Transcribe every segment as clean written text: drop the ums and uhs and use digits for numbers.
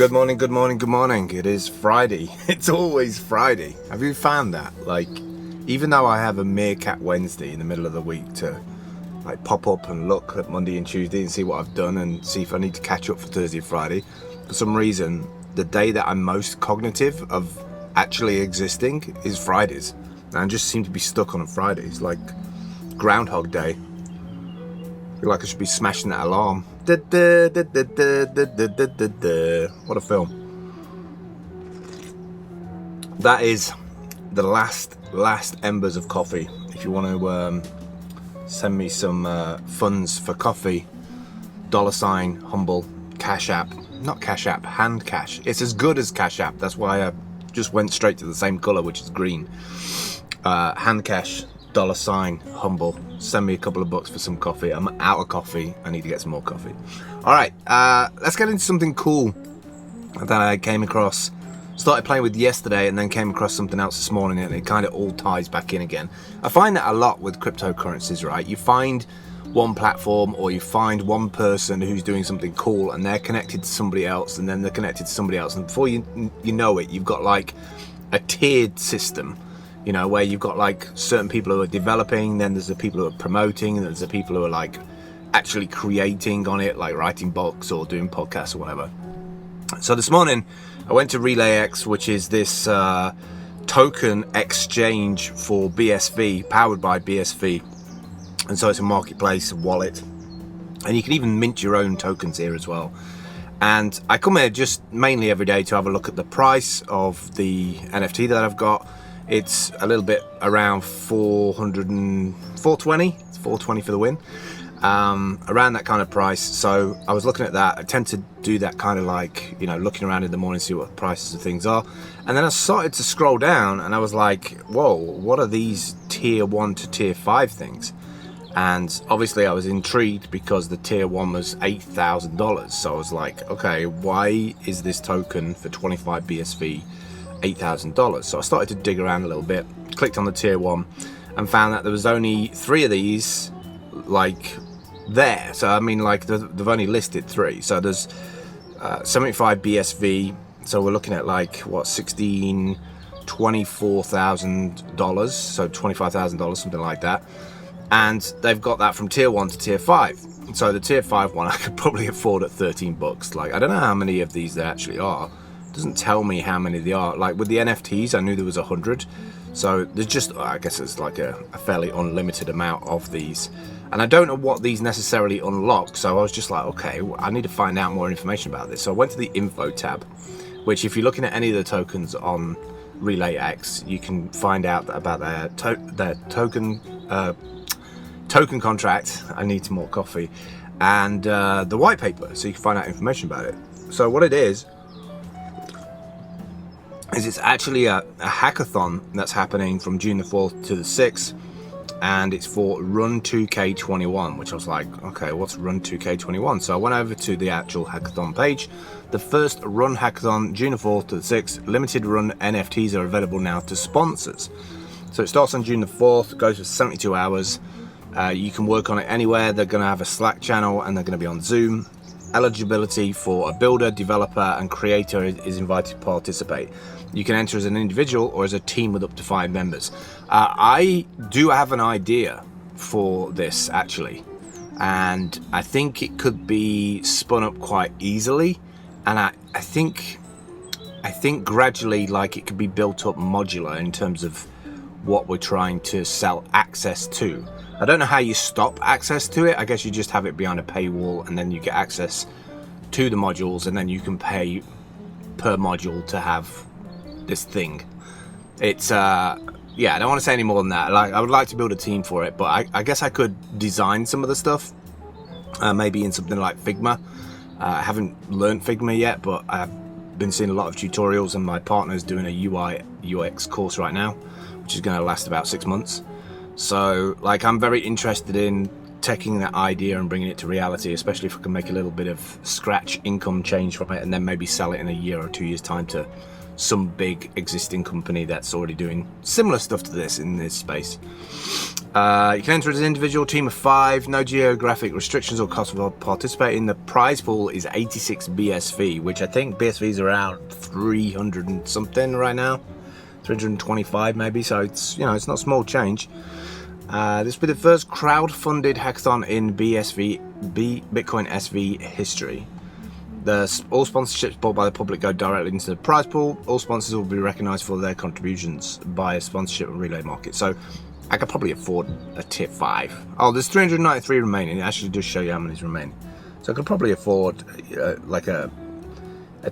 Good morning, good morning, good morning. It is Friday. It's always Friday. Have you found that? Like, even though I have a Meerkat Wednesday in the middle of the week to like pop up and look at Monday and Tuesday and see what I've done and see if I need to catch up for Thursday and Friday, for some reason, the day that I'm most cognitive of actually existing is Fridays. And I just seem to be stuck on Fridays, like Groundhog Day. I feel like I should be smashing that alarm. What a film. That is the last embers of coffee. If you want to send me some funds for coffee, $ humble Cash App. Not Cash App, Hand Cash. It's as good as Cash App. That's why I just went straight to the same color, which is green. Hand Cash, $ humble. Send me a couple of bucks for some coffee. I'm out of coffee. I need to get some more coffee. All right, let's get into something cool that I came across. Started playing with yesterday and then came across something else this morning, and it kind of all ties back in again. I find that a lot with cryptocurrencies, right? You find one platform or you find one person who's doing something cool and they're connected to somebody else, and then they're connected to somebody else, and before you know it, you've got like a tiered system, you know, where you've got like certain people who are developing, then there's the people who are promoting, and there's the people who are like actually creating on it, like writing books or doing podcasts or whatever. So this morning I went to relayX, which is this token exchange for BSV, powered by BSV. And so it's a marketplace, a wallet, and you can even mint your own tokens here as well. And I come here just mainly every day to have a look at the price of the NFT that I've got. It's a little bit around 420. It's 420 for the win. Around that kind of price. So I was looking at that. I tend to do that kind of like, you know, looking around in the morning, see what the prices of things are. And then I started to scroll down and I was like, whoa, what are these tier 1 to tier 5 things? And obviously I was intrigued because the tier 1 was $8,000. So I was like, okay, why is this token for 25 BSV $8,000? So I started to dig around a little bit, clicked on the tier 1 and found that there was only 3 of these like there. So I mean, like they've only listed 3. So there's 75 BSV. So we're looking at like what, $24,000, so $25,000, something like that. And they've got that from tier 1 to tier 5. So the tier 5 one I could probably afford at $13. Like, I don't know how many of these there actually are. It doesn't tell me how many there are. Like with the NFTs, I knew there was 100. So there's just, I guess it's like a fairly unlimited amount of these. And I don't know what these necessarily unlock. So I was just like, okay, I need to find out more information about this. So I went to the info tab, which if you're looking at any of the tokens on relayX, you can find out about their token contract. I need some more coffee. And the white paper, so you can find out information about it. So what it is it's actually a hackathon that's happening from June the 4th to the 6th, and it's for Run 2K21, which I was like, okay, what's Run 2K21? So I went over to the actual hackathon page. The first Run hackathon, June the 4th to the 6th, limited run NFTs are available now to sponsors. So it starts on June the 4th, goes for 72 hours. You can work on it anywhere. They're going to have a Slack channel and they're going to be on Zoom. Eligibility for a builder, developer, and creator is invited to participate. You can enter as an individual or as a team with up to 5 members. I do have an idea for this actually, and I think it could be spun up quite easily. And I think gradually, like, it could be built up modular in terms of what we're trying to sell access to. I don't know how you stop access to it. I guess you just have it behind a paywall and then you get access to the modules, and then you can pay per module to have this thing. It's yeah, I don't want to say any more than that. Like, I would like to build a team for it, but I guess I could design some of the stuff, maybe in something like Figma. I haven't learned Figma yet, but I've been seeing a lot of tutorials, and my partner's doing a UI UX course right now, which is going to last about 6 months. So like, I'm very interested in taking that idea and bringing it to reality, especially if I can make a little bit of scratch income change from it, and then maybe sell it in a year or 2 years time to some big existing company that's already doing similar stuff to this in this space. You can enter as an individual, team of 5, no geographic restrictions or cost of participating. The prize pool is 86 BSV, which I think BSV is around 300 and something right now, 325 maybe, so it's, you know, it's not small change. This will be the first crowd-funded hackathon in Bitcoin SV history. All sponsorships bought by the public go directly into the prize pool. All sponsors will be recognised for their contributions by a sponsorship and relay market. So I could probably afford a tier 5. Oh, there's 393 remaining. It actually does show you how many's remaining. So I could probably afford like a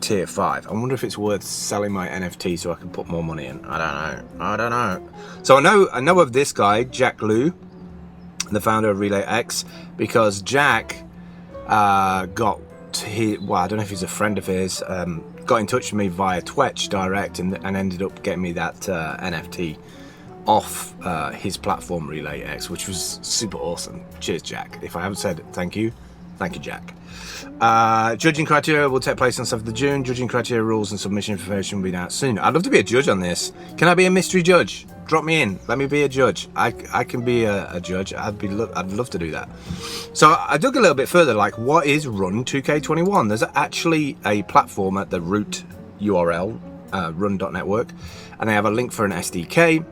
tier 5. I wonder if it's worth selling my NFT so I can put more money in. I don't know. So I know of this guy, Jack Liu, the founder of relayX, because Jack got well, I don't know if he's a friend of his, got in touch with me via Twitch direct and ended up getting me that NFT off his platform relayX, which was super awesome. Cheers, Jack. If I haven't said thank you, Jack. Judging criteria will take place on 7th of June. Judging criteria, rules and submission information will be out soon. I'd love to be a judge on this. Can I be a mystery judge? Drop me in. Let me be a judge. I can be a judge. I'd love to do that. So I dug a little bit further, like, what is Run 2K21? There's actually a platform at the root URL, run.network, and they have a link for an SDK,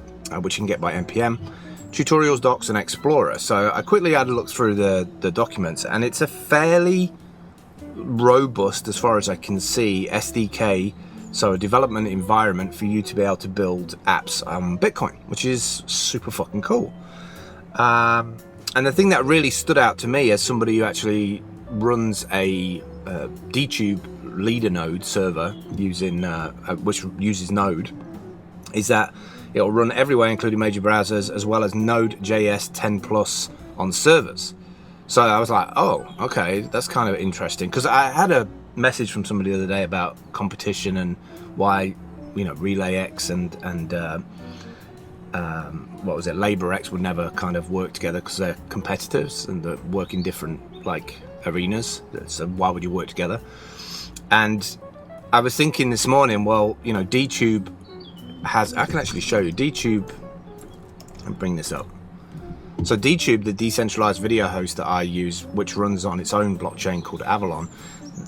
which you can get by npm, tutorials, docs, and explorer. So I quickly had a look through the documents, and it's a fairly robust, as far as I can see, SDK, so a development environment for you to be able to build apps on Bitcoin, which is super fucking cool. And the thing that really stood out to me as somebody who actually runs a DTube leader node server using which uses Node, is that it'll run everywhere, including major browsers, as well as Node.js 10 plus on servers. So I was like, oh, okay, that's kind of interesting, because I had a message from somebody the other day about competition and why, you know, relayX and what was it, LaborX would never kind of work together because they're competitors and they work in different like arenas. So why would you work together? And I was thinking this morning, well, you know, DTube has, I can actually show you DTube and bring this up. So DTube, the decentralized video host that I use, which runs on its own blockchain called Avalon,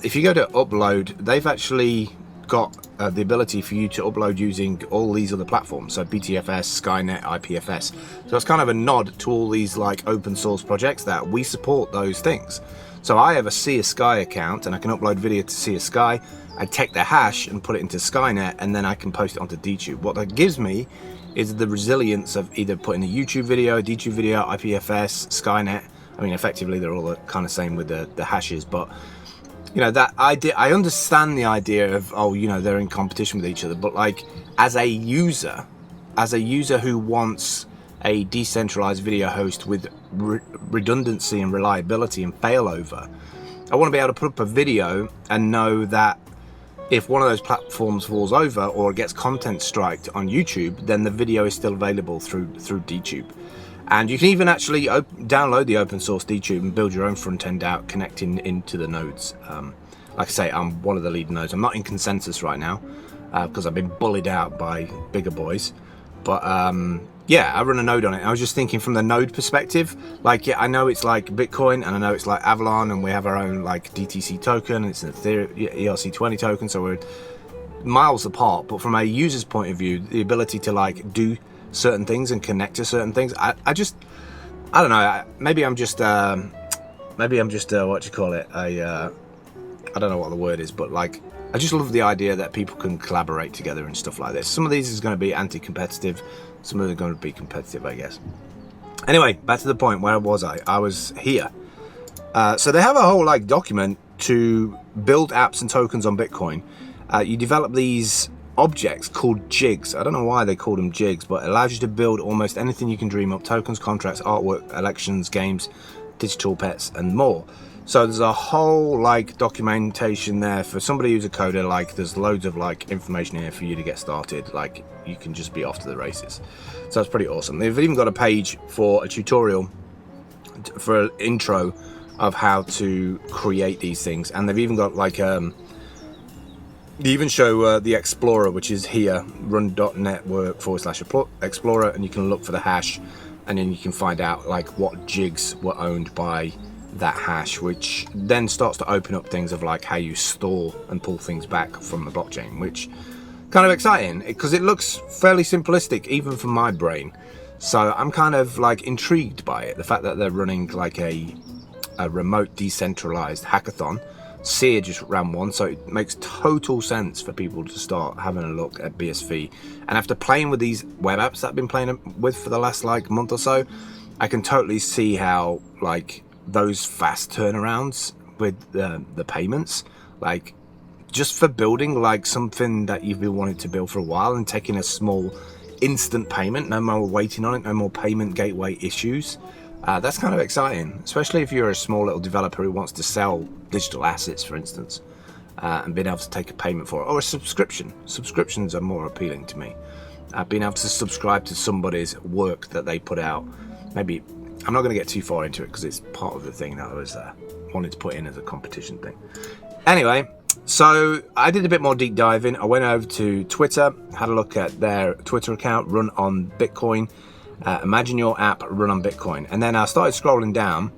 if you go to upload, they've actually got the ability for you to upload using all these other platforms, so BTFS, Skynet, IPFS. So it's kind of a nod to all these like open source projects that we support those things. So I have a Sea Sky account and I can upload video to Sea Sky. I take the hash and put it into Skynet, and then I can post it onto DTube. What that gives me is the resilience of either putting a YouTube video, a DTube video, IPFS, Skynet. I mean, effectively they're all the kind of same with the hashes, but you know, that idea, I understand the idea of, oh, you know, they're in competition with each other, but like as a user who wants a decentralized video host with redundancy and reliability and failover, I want to be able to put up a video and know that if one of those platforms falls over or gets content striked on YouTube, then the video is still available through DTube. And you can even actually download the open source DTube and build your own front end out, connecting into the nodes. Like I say, I'm one of the lead nodes. I'm not in consensus right now because I've been bullied out by bigger boys. But yeah, I run a node on it. I was just thinking from the node perspective, like, yeah, I know it's like Bitcoin and I know it's like Avalon, and we have our own like DTC token. It's an ERC20 token, so we're miles apart. But from a user's point of view, the ability to like do certain things and connect to certain things, I don't know, maybe I'm just what you call it, I don't know what the word is, but like I just love the idea that people can collaborate together and stuff like this. Some of these is going to be anti-competitive, some of them are going to be competitive, I guess. Anyway, back to the point, where was I was here. So they have a whole like document to build apps and tokens on Bitcoin. You develop these objects called jigs. I don't know why they call them jigs, but it allows you to build almost anything you can dream up: tokens, contracts, artwork, elections, games, digital pets, and more. So there's a whole like documentation there for somebody who's a coder. Like there's loads of like information here for you to get started. Like you can just be off to the races. So that's pretty awesome. They've even got a page for a tutorial for an intro of how to create these things. And they've even got like they even show the Explorer, which is here, run.network/explorer, and you can look for the hash, and then you can find out like what jigs were owned by that hash, which then starts to open up things of like how you store and pull things back from the blockchain, which kind of exciting because it looks fairly simplistic even for my brain. So I'm kind of like intrigued by it, the fact that they're running like a remote decentralized hackathon. ZEE just ran one, so it makes total sense for people to start having a look at BSV. And after playing with these web apps that I've been playing with for the last like month or so, I can totally see how like those fast turnarounds with the payments, like just for building like something that you've been wanting to build for a while and taking a small instant payment, no more waiting on it, no more payment gateway issues. That's kind of exciting, especially if you're a small little developer who wants to sell digital assets, for instance, and being able to take a payment for it, or a subscription. Subscriptions are more appealing to me. Being able to subscribe to somebody's work that they put out. Maybe, I'm not going to get too far into it because it's part of the thing that I was wanting to put in as a competition thing. Anyway, so I did a bit more deep diving. I went over to Twitter, had a look at their Twitter account, run on Bitcoin. Imagine your app run on Bitcoin. And then I started scrolling down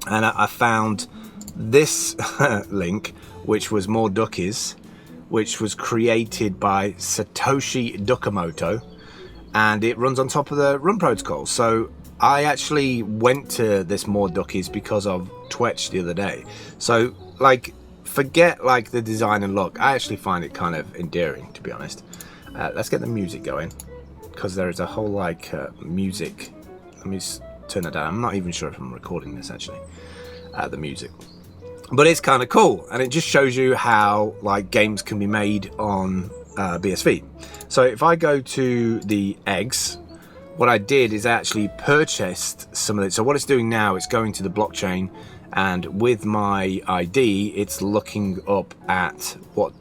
and I found this link, which was more Duckies, which was created by Satoshi Nakamoto, and it runs on top of the Run protocol. So I actually went to this more Duckies because of Twitch the other day. So like, forget like the design and look, I actually find it kind of endearing, to be honest. Let's get the music going, because there is a whole like music. Let me turn it down. I'm not even sure if I'm recording this actually, the music, but it's kind of cool, and it just shows you how like games can be made on BSV. So if I go to the eggs, what I did is actually purchased some of it. So what it's doing now, it's going to the blockchain, and with my ID, it's looking up at what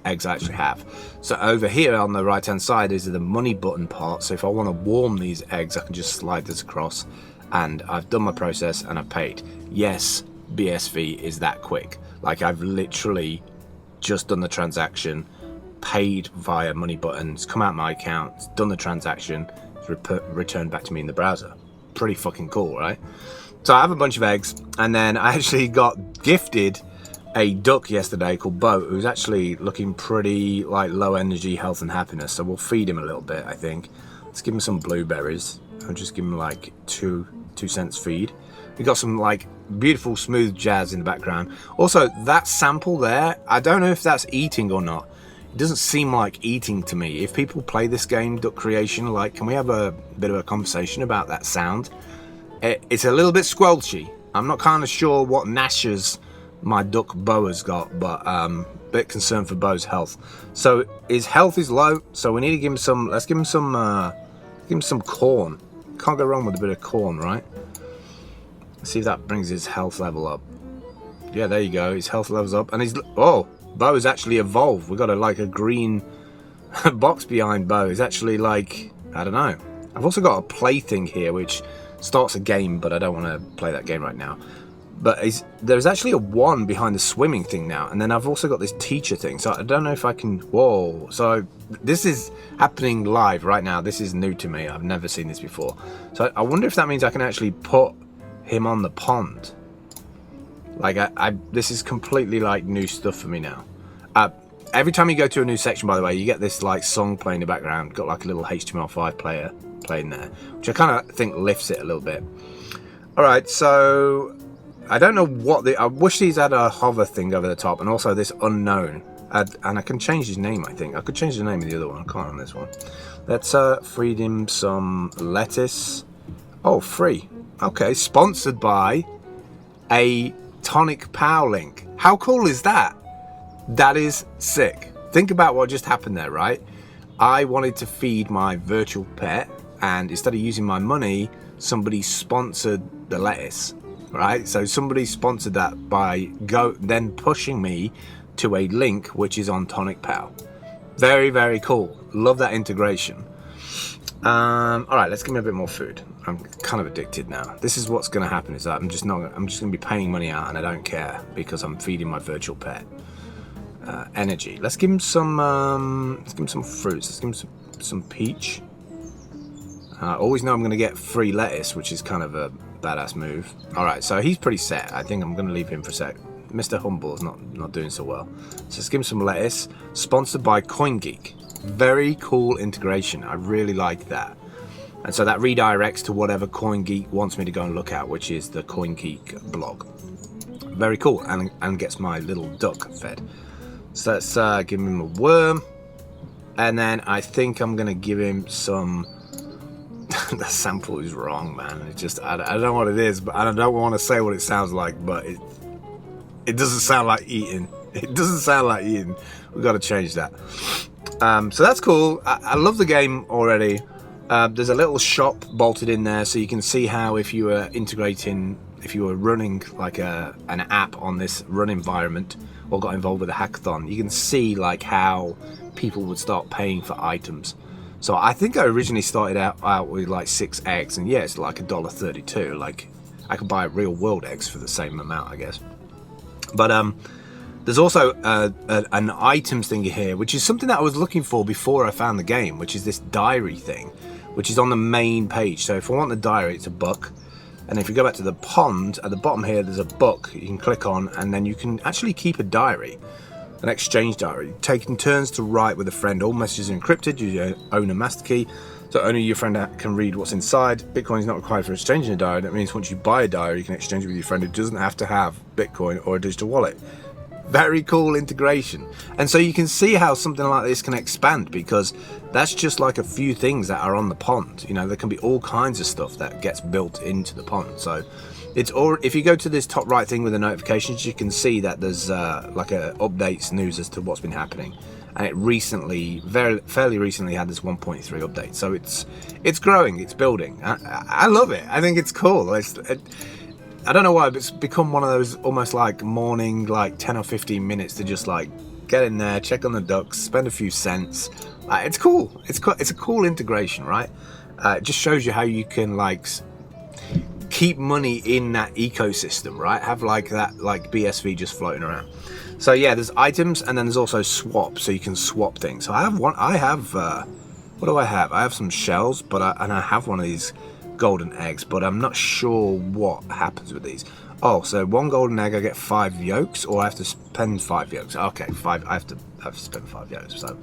eggs I actually have. So over here on the right hand side is the money button part. So if I want to warm these eggs, I can just slide this across, and I've done my process and I've paid. Yes, BSV is that quick. Like, I've literally just done the transaction, paid via money buttons, come out my account, done the transaction, returned back to me in the browser. Pretty fucking cool, right? So I have a bunch of eggs, and then I actually got gifted a duck yesterday called Bo, who's actually looking pretty like low energy, health and happiness. So we'll feed him a little bit, I think. Let's give him some blueberries. I'll just give him like 2 cents feed. We got some like beautiful smooth jazz in the background. Also, that sample there, I don't know if that's eating or not. It doesn't seem like eating to me. If people play this game, Duck Creation, like, can we have a bit of a conversation about that sound? It's a little bit squelchy. I'm not kind of sure what gnashers my duck Bo has got, but a bit concerned for Bo's health. So his health is low, so we need to give him some. Let's give him some corn. Can't go wrong with a bit of corn, right? Let's see if that brings his health level up. Yeah, there you go. His health level's up, and he's Bo has actually evolved. We got a green box behind Bo. He's actually like, I don't know. I've also got a play thing here, which starts a game, but I don't want to play that game right now. But there's actually a 1 behind the swimming thing now, and then I've also got this teacher thing, so I don't know if I can. Whoa, so this is happening live right now. This is new to me. I've never seen this before, so I wonder if that means I can actually put him on the pond. Like, this is completely like new stuff for me now. Every time you go to a new section, by the way, you get this like song playing in the background, got like a little HTML5 player playing there, which I kind of think lifts it a little bit. All right, so I don't know what I wish these had a hover thing over the top, and also this unknown, and I can change his name. I think I could change the name of the other one. I can't on this one. Let's feed him some lettuce. Oh, free. Okay, sponsored by a Tonic Pow link. How cool is that? That is sick. Think about what just happened there, right? I wanted to feed my virtual pet, and instead of using my money, somebody sponsored the lettuce, right? So somebody sponsored that by then pushing me to a link which is on Tonic Pow. Very, very cool. Love that integration. All right, let's give me a bit more food. I'm kind of addicted now. This is what's going to happen, is that I'm just going to be paying money out, and I don't care because I'm feeding my virtual pet energy. Let's give him some fruits. Let's give him some peach. I always know I'm going to get free lettuce, which is kind of a badass move. All right, so he's pretty set. I think I'm going to leave him for a sec. Mr. Humble's not doing so well. So let's give him some lettuce. Sponsored by CoinGeek. Very cool integration. I really like that. And so that redirects to whatever CoinGeek wants me to go and look at, which is the CoinGeek blog. Very cool, and gets my little duck fed. So let's give him a worm. And then I think I'm going to give him some... The sample is wrong, man. It just, I don't know what it is, but I don't want to say what it sounds like, but it doesn't sound like eating. It doesn't sound like eating. We've got to change that. So that's cool. I love the game already. There's a little shop bolted in there, so you can see how if you were running like an app on this run environment or got involved with a hackathon, you can see like how people would start paying for items. So I think I originally started out with like 6 eggs, and yeah, it's like $1.32. Like I could buy real world eggs for the same amount, I guess. But there's also an items thingy here, which is something that I was looking for before I found the game, which is this diary thing, which is on the main page. So if I want the diary, it's $1. And if you go back to the pond, at the bottom here, there's a book you can click on, and then you can actually keep a diary. An exchange diary, taking turns to write with a friend. All messages are encrypted. You own a master key, so only your friend can read what's inside. Bitcoin is not required for exchanging a diary. That means once you buy a diary, you can exchange it with your friend who doesn't have to have Bitcoin or a digital wallet. Very cool integration. And so you can see how something like this can expand, because that's just like a few things that are on the pond. You know, there can be all kinds of stuff that gets built into the pond. So it's all, if you go to this top right thing with the notifications, you can see that there's like a updates news as to what's been happening. And it recently, fairly recently, had this 1.3 update. So it's growing, it's building. I love it. I think it's cool. I don't know why, but it's become one of those almost like morning, like 10 or 15 minutes to just like get in there, check on the ducks, spend a few cents. It's cool. It's a cool integration, right? It just shows you how you can like keep money in that ecosystem, right? Have like that like BSV just floating around. So yeah, there's items, and then there's also swap, so you can swap things. So I have what do I have? I have some shells, but I have one of these golden eggs, but I'm not sure what happens with these. Oh, so 1 golden egg, I get 5 yolks, or I have to spend 5 yolks. Okay, 5. I have to spend 5 yolks. So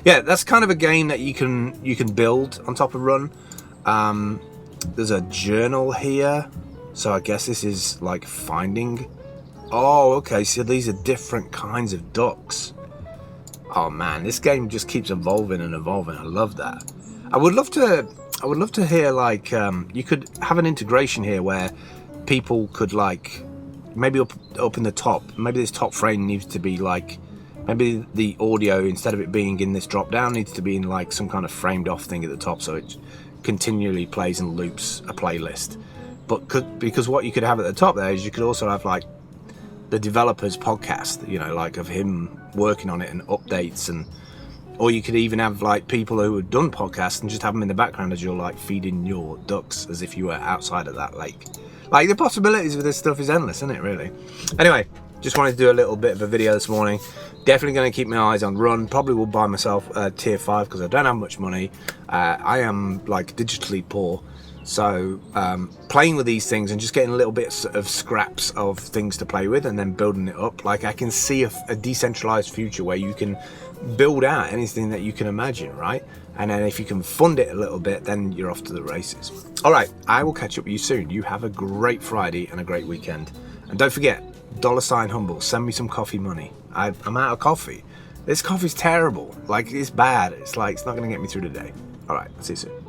yeah, that's kind of a game that you can build on top of Run. There's a journal here, so I guess this is like finding. Oh, okay, so these are different kinds of ducks. Oh man, this game just keeps evolving and evolving. I love that. I would love to hear like you could have an integration here where people could like maybe up in the top, maybe this top frame needs to be like, maybe the audio, instead of it being in this drop down, needs to be in like some kind of framed off thing at the top, so it continually plays and loops a playlist. But because what you could have at the top there is you could also have like the developer's podcast, you know, like of him working on it and updates, and or you could even have like people who have done podcasts and just have them in the background as you're like feeding your ducks as if you were outside of that lake. Like the possibilities with this stuff is endless, isn't it, really? Anyway, just wanted to do a little bit of a video this morning. Definitely going to keep my eyes on Run. Probably will buy myself a tier 5 because I don't have much money. I am like digitally poor. So playing with these things and just getting little bits of scraps of things to play with and then building it up, like I can see a decentralized future where you can build out anything that you can imagine, right? And then if you can fund it a little bit, then you're off to the races. All right, I will catch up with you soon. You have a great Friday and a great weekend. And don't forget, $Humble, send me some coffee money. I'm out of coffee. This coffee's terrible. Like, it's bad. It's like, it's not going to get me through the day. All right, see you soon.